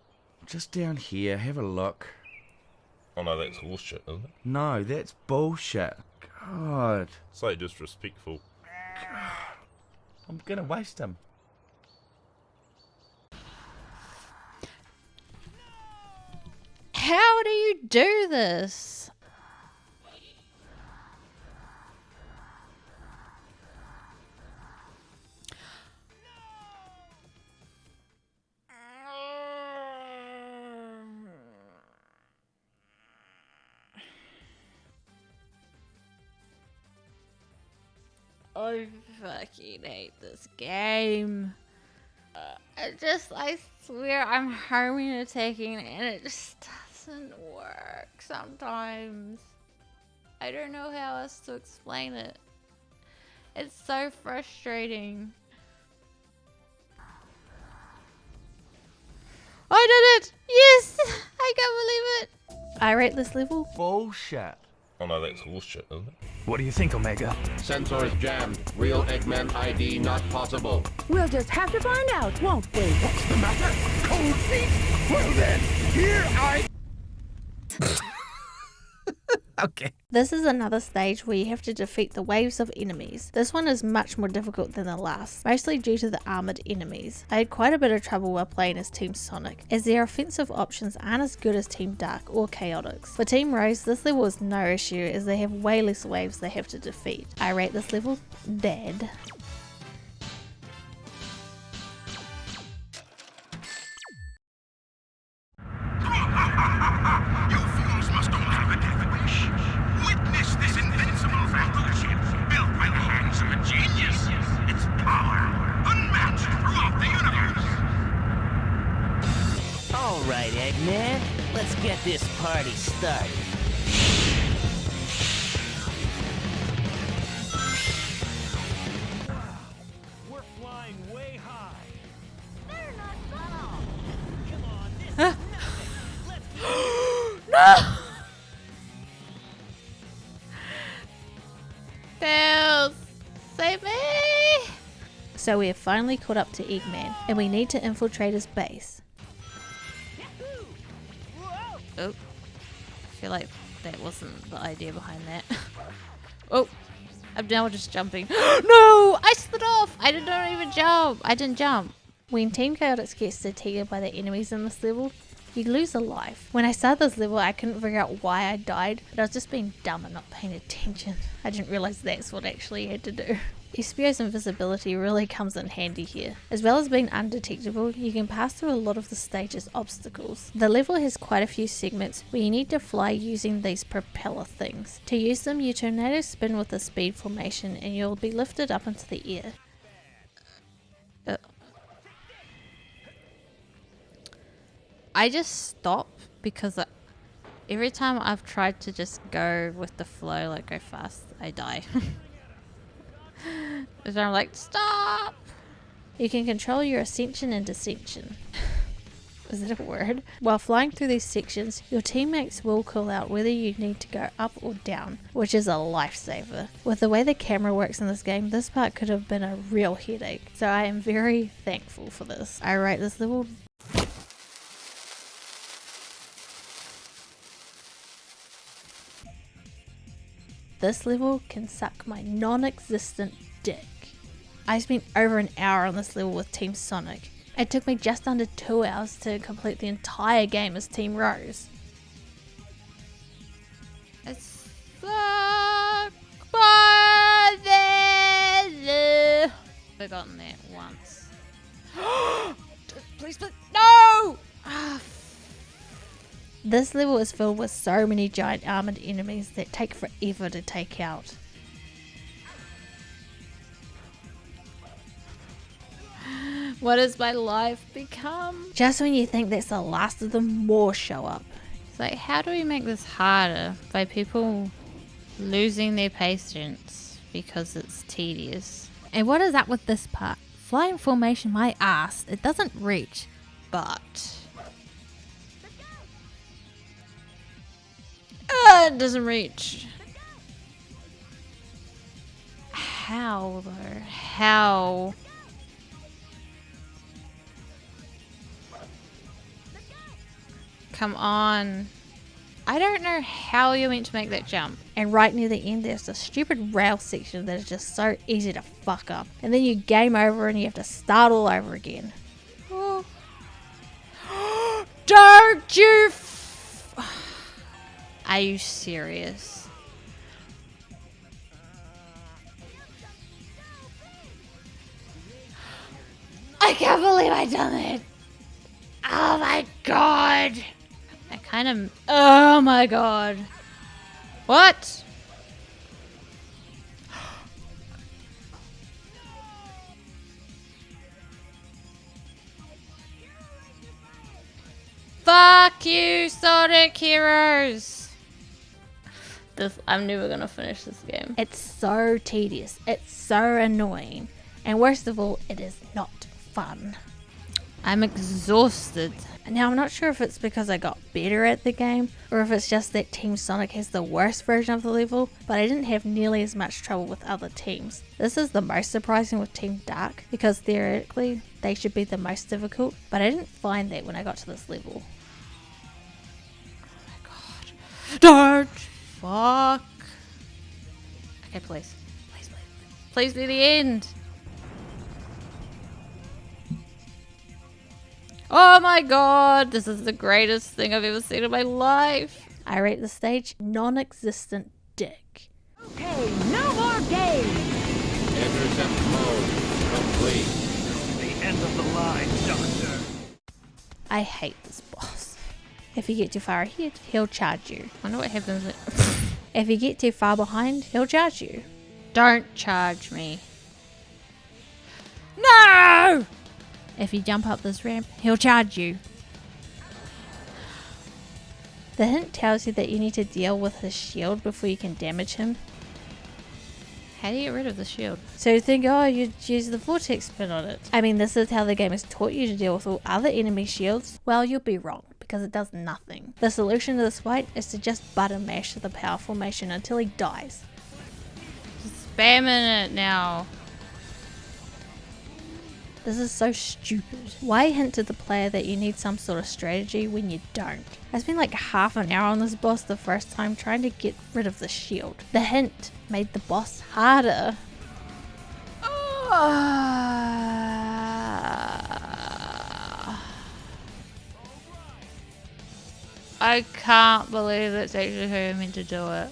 Just down here, have a look. Oh no, that's horseshit, isn't it? No, that's bullshit. God. So disrespectful. I'm gonna waste him. How do you do this? I fucking hate this game. I swear I'm homing attacking and it just doesn't work sometimes. I don't know how else to explain it. It's so frustrating. I did it! Yes! I can't believe it! I rate this level. Bullshit. Oh no, that's horseshit, isn't it? What do you think, Omega? Sensors jammed. Real Eggman ID not possible. We'll just have to find out, won't we? What's the matter? Cold feet? Well then, here I... Okay. This is another stage where you have to defeat the waves of enemies. This one is much more difficult than the last, mostly due to the armoured enemies. I had quite a bit of trouble while playing as Team Sonic, as their offensive options aren't as good as Team Dark or Chaotix. For Team Rose, this level is no issue as they have way less waves they have to defeat. I rate this level dead. You fools must all have a death wish. Witness this invincible battleship built by the hands of a genius. Its power unmatched throughout the universe. All right, Eggman. Let's get this party started. We're flying way high. They're not small. Come on, this is epic. Let's go. No! Tails! Save me! So we have finally caught up to Eggman, and we need to infiltrate his base. Oh, I feel like that wasn't the idea behind that. Oh, I'm now just jumping. No! I slid off! I didn't even jump! I didn't jump. When Team Chaotix gets detected by the enemies in this level, you lose a life. When I started this level, I couldn't figure out why I died, but I was just being dumb and not paying attention. I didn't realize that's what I actually had to do. Espio's invisibility really comes in handy here. As well as being undetectable, you can pass through a lot of the stage's obstacles. The level has quite a few segments where you need to fly using these propeller things. To use them, you tornado spin with a speed formation and you'll be lifted up into the air. I just stop because every time I've tried to just go with the flow, like go fast, I die. So I'm like, stop! You can control your ascension and descension. Is that a word? While flying through these sections, your teammates will call out whether you need to go up or down, which is a lifesaver. With the way the camera works in this game, this part could have been a real headache, so I am very thankful for this. I rate this level . This level can suck my non-existent dick. I spent over an hour on this level with Team Sonic. It took me just under 2 hours to complete the entire game as Team Rose. It's forgotten that once. Please, no! This level is filled with so many giant armored enemies that take forever to take out. What has my life become? Just when you think that's the last of them, more show up. It's like, how do we make this harder? By people losing their patience because it's tedious. And what is up with this part? Flying formation, my ass. It doesn't reach, but... it doesn't reach. How though? How? Come on. I don't know how you're meant to make that jump. And right near the end there's a stupid rail section that is just so easy to fuck up. And then you game over and you have to start all over again. Oh. Don't you Are you serious? I can't believe I done it. Oh my god. I kind of... Oh my god. What? Fuck you, Sonic Heroes. I'm never gonna finish this game. It's so tedious. It's so annoying. And worst of all, it is not fun. I'm exhausted. Now, I'm not sure if it's because I got better at the game, or if it's just that Team Sonic has the worst version of the level, but I didn't have nearly as much trouble with other teams. This is the most surprising with Team Dark, because theoretically, they should be the most difficult, but I didn't find that when I got to this level. Oh my god. Don't! Fuck. Okay, please. Please, please, please. Please be the end. Oh my god, this is the greatest thing I've ever seen in my life. I rate the stage non-existent dick. Okay, no more games. Intercept mode complete. The end of the line, Doctor. I hate this boss. If you get too far ahead, he'll charge you. I wonder what happens. If you get too far behind, he'll charge you. Don't charge me. No! If you jump up this ramp, he'll charge you. The hint tells you that you need to deal with his shield before you can damage him. How do you get rid of the shield? So you think, oh, you'd use the vortex spin on it. I mean, this is how the game has taught you to deal with all other enemy shields. Well, you'll be wrong, because it does nothing. The solution to this fight is to just button mash the power formation until he dies. Just spamming it now. This is so stupid. Why hint to the player that you need some sort of strategy when you don't? I spent like half an hour on this boss the first time trying to get rid of the shield. The hint made the boss harder. I can't believe that's actually who I meant to do it.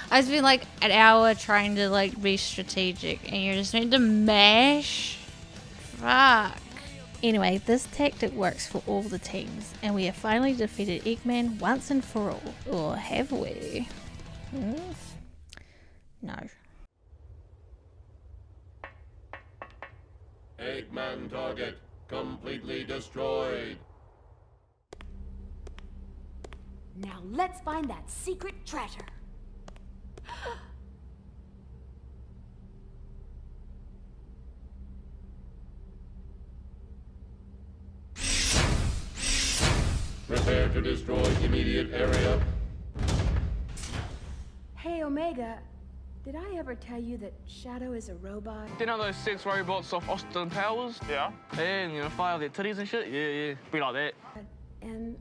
I spent like an hour trying to like be strategic and you're just meant to mash? Fuck. Anyway, this tactic works for all the teams, and we have finally defeated Eggman once and for all. Or have we? No. Eggman target completely destroyed. Now let's find that secret treasure. Prepare to destroy immediate area. Hey, Omega. Did I ever tell you that Shadow is a robot? You know those 6 robots off Austin Powers? Yeah. Yeah, and you know, fire their titties and shit? Yeah. Be like that. And...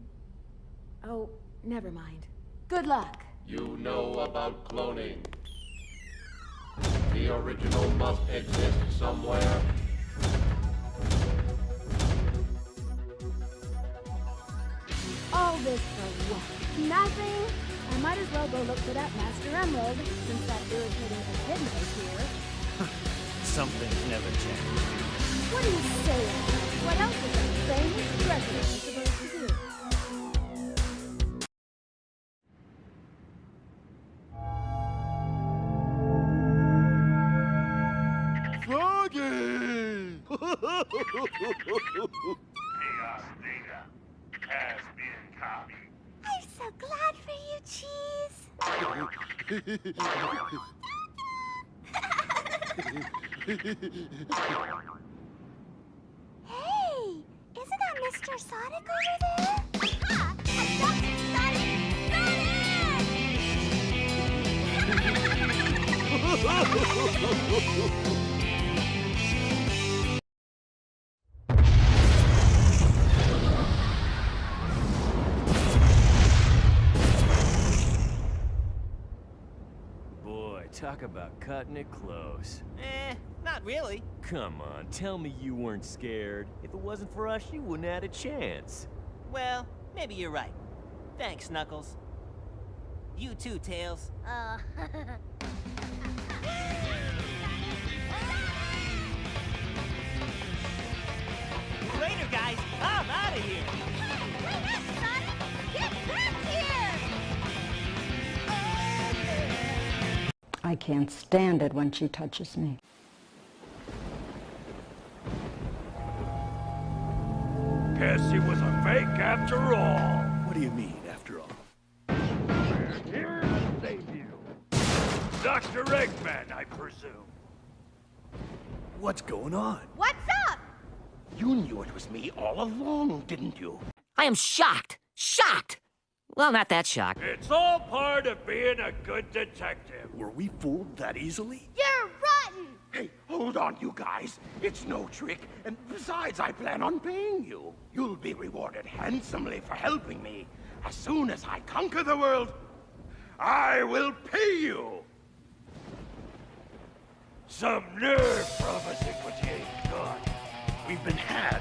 oh, never mind. Good luck. You know about cloning. The original must exist somewhere. All this for what? Nothing? I might as well go look for that Master Emerald, since that irritating echidna is here. Some things never change. What are you saying? What else is a famous treasure supposed to do? Froggy! Chaos data has been copied. I'm so glad for you, Cheese. Hey, isn't that Mr. Sonic over there? Ha! Dr. Sonic! Talk about cutting it close. Not really. Come on, tell me you weren't scared. If it wasn't for us, you wouldn't have had a chance. Well, maybe you're right. Thanks, Knuckles. You too, Tails. Later, guys. I'm out of here. Wait up, Sonic! Get back here! I can't stand it when she touches me. Guess it was a fake after all. What do you mean, after all? We're here to save you. Dr. Eggman, I presume. What's going on? What's up? You knew it was me all along, didn't you? I am shocked. Shocked! Well, not that shocked. It's all part of being a good detective. Were we fooled that easily? You're rotten! Hey, hold on, you guys. It's no trick, and besides, I plan on paying you. You'll be rewarded handsomely for helping me. As soon as I conquer the world, I will pay you. Some nerve promising what you ain't got. We've been had.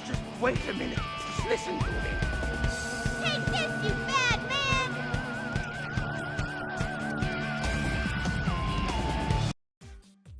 Just wait a minute. Just listen to me. Take this, you bad man!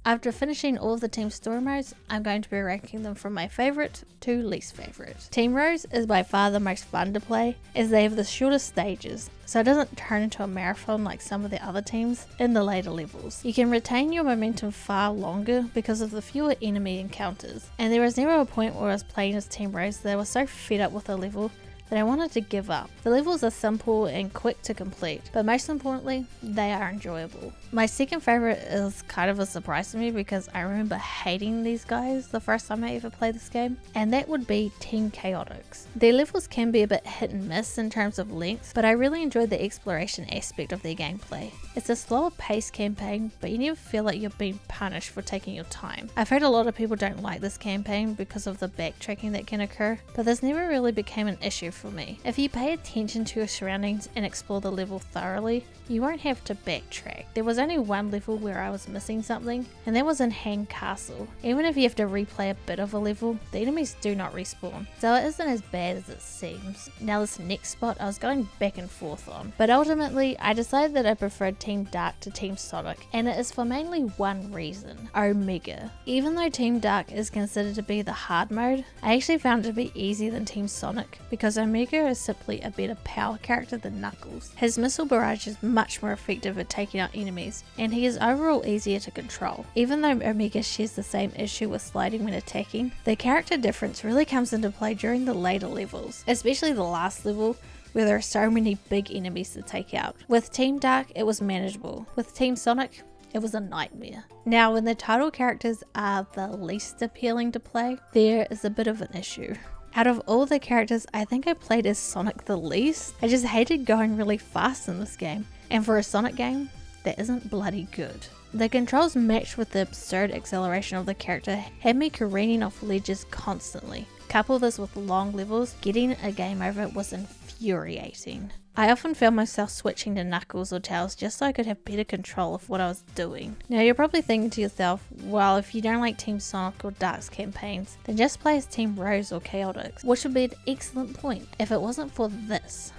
After finishing all of the team story modes, I'm going to be ranking them from my favourite to least favourite. Team Rose is by far the most fun to play, as they have the shortest stages, so it doesn't turn into a marathon like some of the other teams in the later levels. You can retain your momentum far longer because of the fewer enemy encounters, and there was never a point where I was playing as Team Rose that I was so fed up with the level that I wanted to give up. The levels are simple and quick to complete, but most importantly, they are enjoyable. My second favourite is kind of a surprise to me because I remember hating these guys the first time I ever played this game, and that would be Team Chaotix. Their levels can be a bit hit and miss in terms of length, but I really enjoy the exploration aspect of their gameplay. It's a slower paced campaign, but you never feel like you're being punished for taking your time. I've heard a lot of people don't like this campaign because of the backtracking that can occur, but this never really became an issue for me. If you pay attention to your surroundings and explore the level thoroughly, you won't have to backtrack. There was only one level where I was missing something, and that was in Hang Castle. Even if you have to replay a bit of a level, the enemies do not respawn, so it isn't as bad as it seems. Now this next spot I was going back and forth on, but ultimately I decided that I preferred Team Dark to Team Sonic, and it is for mainly one reason: Omega. Even though Team Dark is considered to be the hard mode, I actually found it to be easier than Team Sonic because Omega is simply a better power character than Knuckles. His missile barrage is much more effective at taking out enemies, and he is overall easier to control. Even though Omega shares the same issue with sliding when attacking, the character difference really comes into play during the later levels, especially the last level where there are so many big enemies to take out. With Team Dark it was manageable, with Team Sonic it was a nightmare. Now when the title characters are the least appealing to play, there is a bit of an issue. Out of all the characters, I think I played as Sonic the least. I just hated going really fast in this game, and for a Sonic game, that isn't bloody good. The controls matched with the absurd acceleration of the character had me careening off ledges constantly. Couple this with long levels, getting a game over was infuriating. I often found myself switching to Knuckles or Tails just so I could have better control of what I was doing. Now you're probably thinking to yourself, well, if you don't like Team Sonic or Dark's campaigns, then just play as Team Rose or Chaotix, which would be an excellent point if it wasn't for this.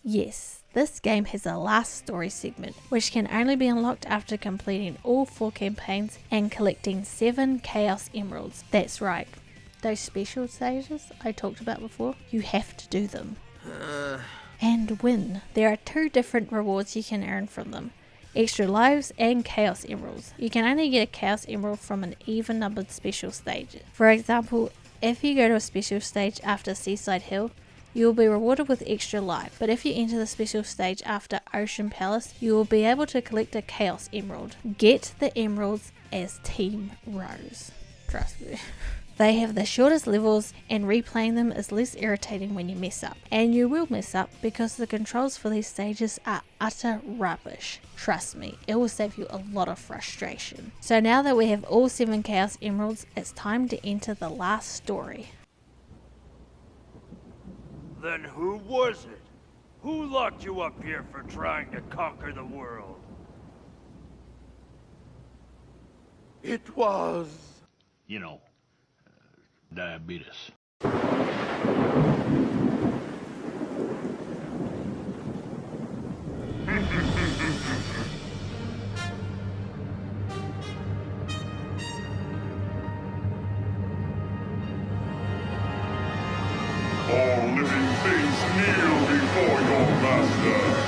Yes, this game has a last story segment, which can only be unlocked after completing all 4 campaigns and collecting 7 Chaos Emeralds. That's right, those special stages I talked about before, you have to do them. And win. There are 2 different rewards you can earn from them: extra lives and Chaos Emeralds. You can only get a Chaos Emerald from an even numbered special stage. For example, if you go to a special stage after Seaside Hill, you will be rewarded with extra life, but if you enter the special stage after Ocean Palace, you will be able to collect a Chaos Emerald. Get the emeralds as Team Rose. Trust me. They have the shortest levels, and replaying them is less irritating when you mess up. And you will mess up because the controls for these stages are utter rubbish. Trust me, it will save you a lot of frustration. So now that we have all 7 Chaos Emeralds, it's time to enter the last story. Then who was it? Who locked you up here for trying to conquer the world? It was... You know, diabetes. All living things kneel before your master.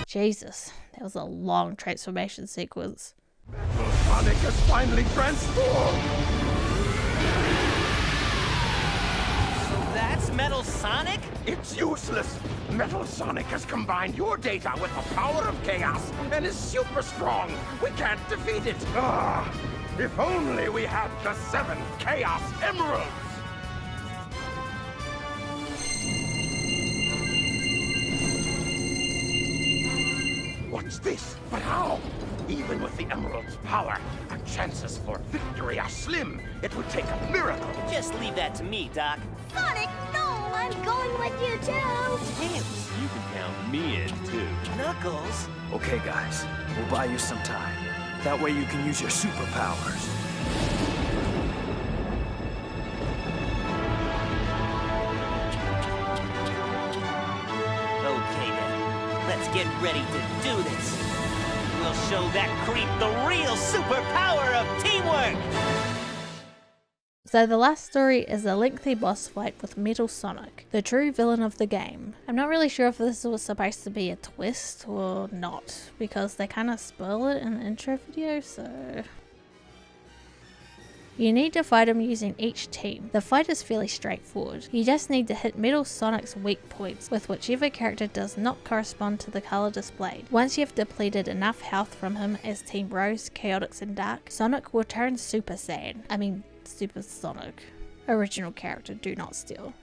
Jesus, that was a long transformation sequence. Sonic is finally transformed! So that's Metal Sonic? It's useless! Metal Sonic has combined your data with the power of chaos and is super strong! We can't defeat it! Ah! If only we had the 7 Chaos Emeralds! What's this? But how? Even with the Emerald's power, our chances for victory are slim. It would take a miracle. Just leave that to me, Doc. Sonic, no! I'm going with you too! Tails! You can count me in, too. Knuckles! Okay, guys. We'll buy you some time. That way you can use your superpowers. Get ready to do this. We'll show that creep the real superpower of teamwork! So the last story is a lengthy boss fight with Metal Sonic, the true villain of the game. I'm not really sure if this was supposed to be a twist or not, because they kind of spoil it in the intro video, so... You need to fight him using each team. The fight is fairly straightforward. You just need to hit Metal Sonic's weak points with whichever character does not correspond to the colour displayed. Once you've depleted enough health from him as Team Rose, Chaotix and Dark, Sonic will turn Super Saiyan. I mean Super Sonic. Original character, do not steal.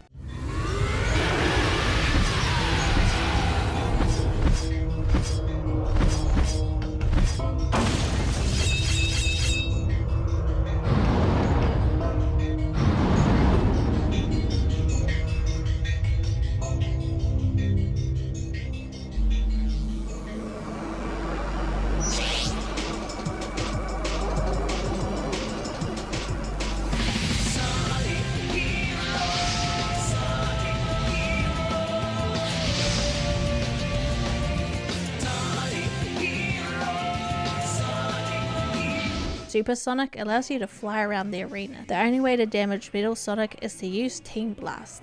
Super Sonic allows you to fly around the arena. The only way to damage Metal Sonic is to use Team Blast.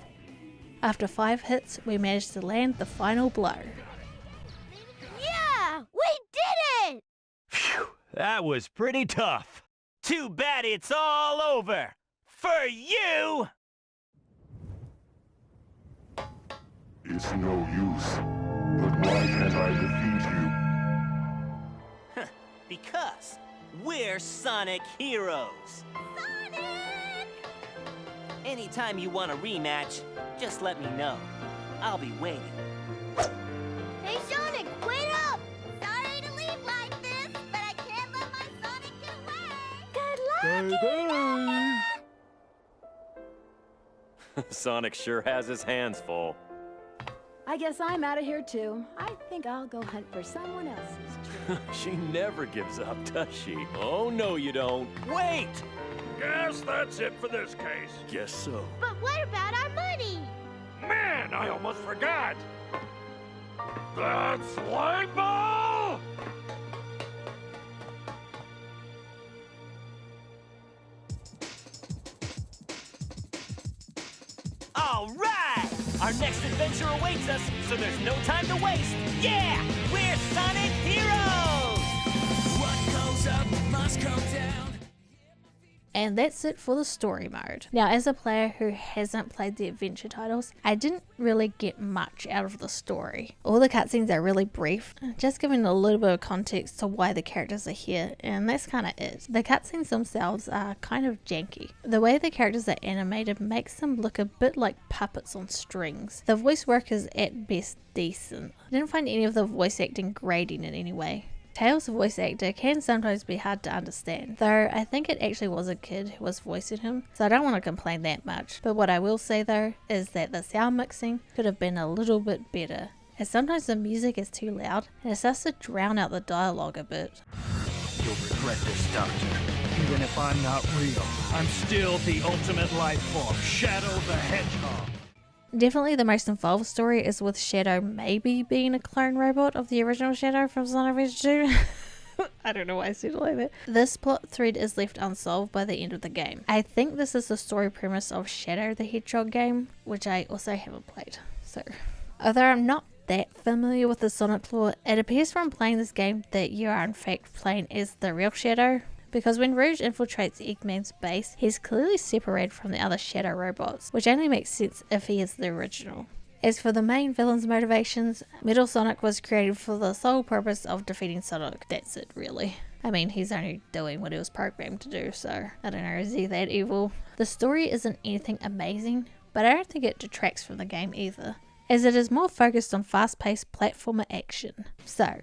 After 5 hits, we managed to land the final blow. Yeah! We did it! Phew, that was pretty tough. Too bad it's all over. For you! It's no use. But why can't I defeat you? Because we're Sonic Heroes. Sonic! Anytime you want a rematch, just let me know. I'll be waiting. Hey Sonic, wait up! Sorry to leave like this, but I can't let my Sonic get away. Good luck, Eva! Sonic sure has his hands full. I guess I'm out of here too. I think I'll go hunt for someone else's treasure. She never gives up, does she? Oh, no, you don't. Wait! Guess that's it for this case. Guess so. But what about our money? Man, I almost forgot. That slime ball! All right! Our next adventure awaits us, so there's no time to waste. Yeah! We're Sonic Heroes! What goes up must come down. And that's it for the story mode. Now, as a player who hasn't played the adventure titles, I didn't really get much out of the story. All the cutscenes are really brief, just giving a little bit of context to why the characters are here, and that's kind of it. The cutscenes themselves are kind of janky. The way the characters are animated makes them look a bit like puppets on strings. The voice work is at best decent. I didn't find any of the voice acting grating in any way. Tails' voice actor can sometimes be hard to understand, though I think it actually was a kid who was voicing him, so I don't want to complain that much. But what I will say though, is that the sound mixing could have been a little bit better, as sometimes the music is too loud and it starts to drown out the dialogue a bit. You'll regret this, Doctor. Even if I'm not real, I'm still the ultimate life form, Shadow the Hedgehog. Definitely the most involved story is with Shadow maybe being a clone robot of the original Shadow from Sonic Adventure 2. I don't know why I said it like that. This plot thread is left unsolved by the end of the game. I think this is the story premise of Shadow the Hedgehog game, which I also haven't played. So, although I'm not that familiar with the Sonic lore, it appears from playing this game that you are in fact playing as the real Shadow. Because when Rouge infiltrates Eggman's base, he's clearly separated from the other Shadow robots, which only makes sense if he is the original. As for the main villain's motivations, Metal Sonic was created for the sole purpose of defeating Sonic. That's it, really. I mean, he's only doing what he was programmed to do, so I don't know, is he that evil? The story isn't anything amazing, but I don't think it detracts from the game either, as it is more focused on fast-paced platformer action. So,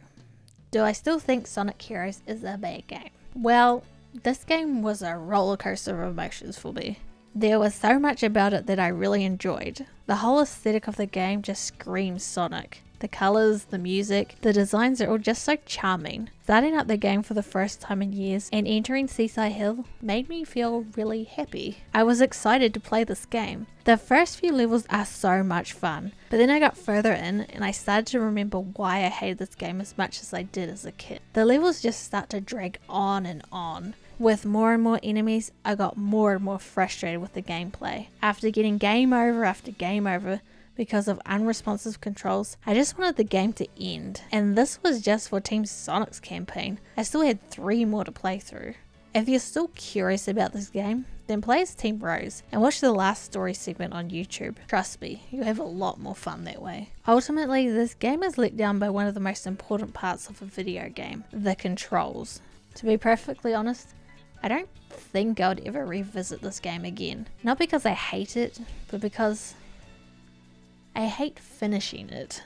do I still think Sonic Heroes is a bad game? Well, this game was a roller coaster of emotions for me. There was so much about it that I really enjoyed. The whole aesthetic of the game just screams Sonic. The colours, the music, the designs are all just so charming. Starting up the game for the first time in years and entering Seaside Hill made me feel really happy. I was excited to play this game. The first few levels are so much fun, but then I got further in and I started to remember why I hated this game as much as I did as a kid. The levels just start to drag on and on. With more and more enemies, I got more and more frustrated with the gameplay. After getting game over after game over because of unresponsive controls, I just wanted the game to end. And this was just for Team Sonic's campaign. I still had 3 more to play through. If you're still curious about this game, then play as Team Rose and watch the last story segment on YouTube. Trust me, you'll have a lot more fun that way. Ultimately, this game is let down by one of the most important parts of a video game, the controls. To be perfectly honest, I don't think I would ever revisit this game again. Not because I hate it, but because I hate finishing it.